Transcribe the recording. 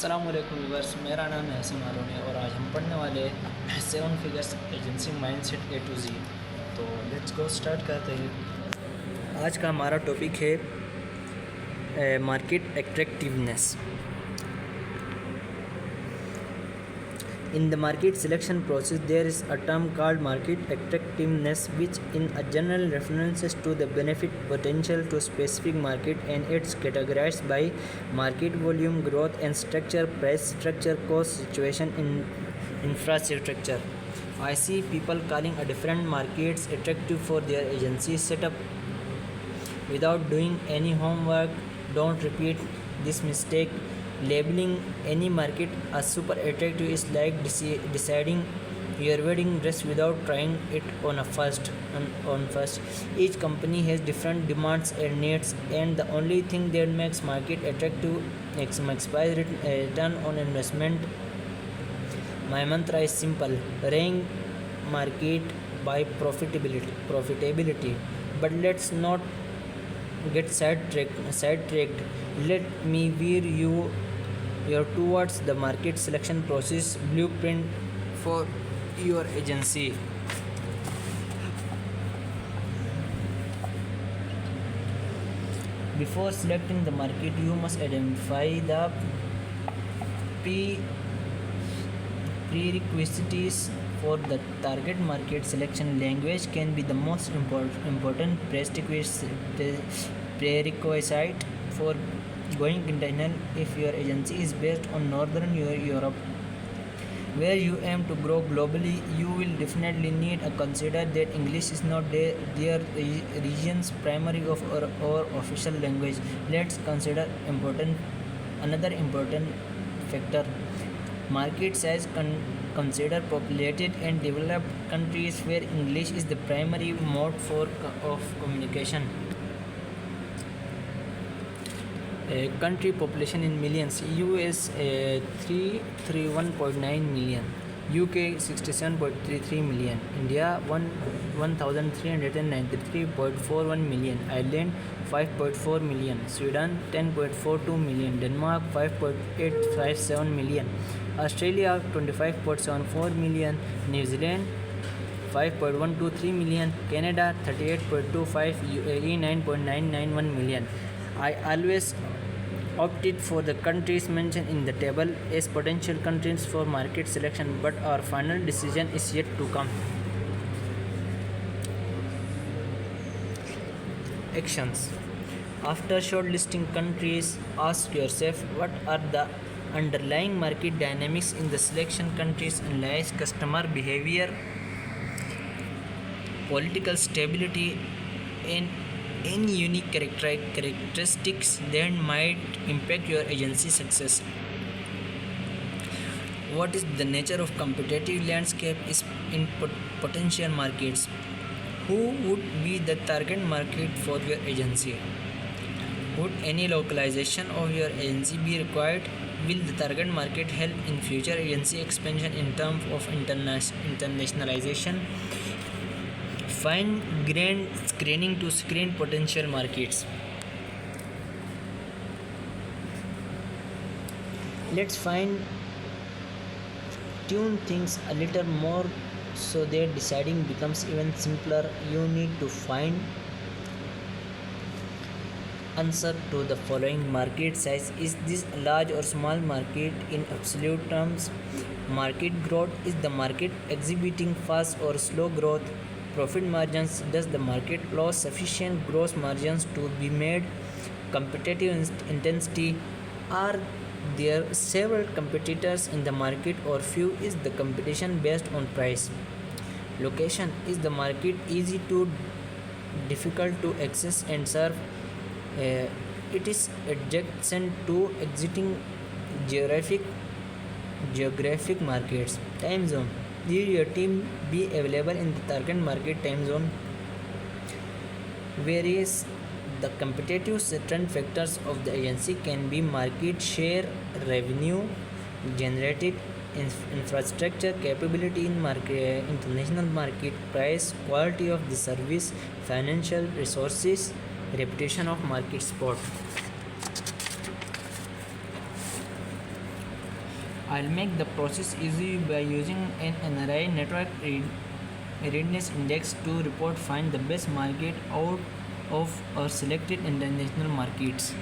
अस्सलामुअलैकुम व्यूअर्स, मेरा नाम है हसन हारूनी और आज हम पढ़ने वाले 7 figures agency mindset A to Z। तो लेट्स गो स्टार्ट करते हैं। आज का हमारा टॉपिक है market attractiveness. In the market selection process, there is a term called market attractiveness, which in a general references to the benefit potential to specific market, and it's categorized by market volume, growth and structure, price structure, cost situation in infrastructure. I see people calling a different markets attractive for their agency setup without doing any homework. Don't repeat this mistake. Labeling any market as super attractive is like deciding your wedding dress without trying it on first. Each company has different demands and needs, and the only thing that makes market attractive is maximize return on investment. My mantra is simple: rank market by profitability. But let's not get sidetracked. Let me veer you towards the market selection process blueprint for your agency. Before selecting the market, you must identify the prerequisites for the target market selection. Language can be the most important prerequisite for going international. If your agency is based on Northern Europe, where you aim to grow globally, you will definitely need to consider that English is not their region's primary or official language. Let's consider another important factor: market size. Consider populated and developed countries where English is the primary mode of communication. Country population in millions: US 331.9 million, UK 67.33 million, India 1393.41 million, Ireland 5.4 million, Sweden 10.42 million, Denmark 5.857 million, Australia 25.74 million, New Zealand 5.123 million, Canada 38.25, UAE 9.991 million. I always opted for the countries mentioned in the table as potential countries for market selection, but our final decision is yet to come. Actions. After shortlisting countries, ask yourself what are the underlying market dynamics in the selection countries. Analyze customer behavior, political stability, and any unique characteristics that might impact your agency success. What is the nature of competitive landscape is in potential markets? Who would be the target market for your agency? Would any localization of your agency be required? Will the target market help in future agency expansion in terms of internationalization? Fine grained screening to screen potential markets. Let's fine tune things a little more so that deciding becomes even simpler. You need to find answer to the following: market size. Is this a large or small market in absolute terms? Market growth. Is the market exhibiting fast or slow growth? Profit margins. Does the market lose sufficient gross margins to be made? Competitive intensity. Are there several competitors in the market or few? Is the competition based on price? Location. Is the market easy to difficult to access and serve? It is adjacent to existing geographic markets. Time zone. Will your team be available in the target market time zone? Various the competitive strength factors of the agency can be market share, revenue generated, infrastructure capability in international market, price, quality of the service, financial resources, reputation of market spot. I'll make the process easy by using an NRI network readiness index to find the best market out of our selected international markets.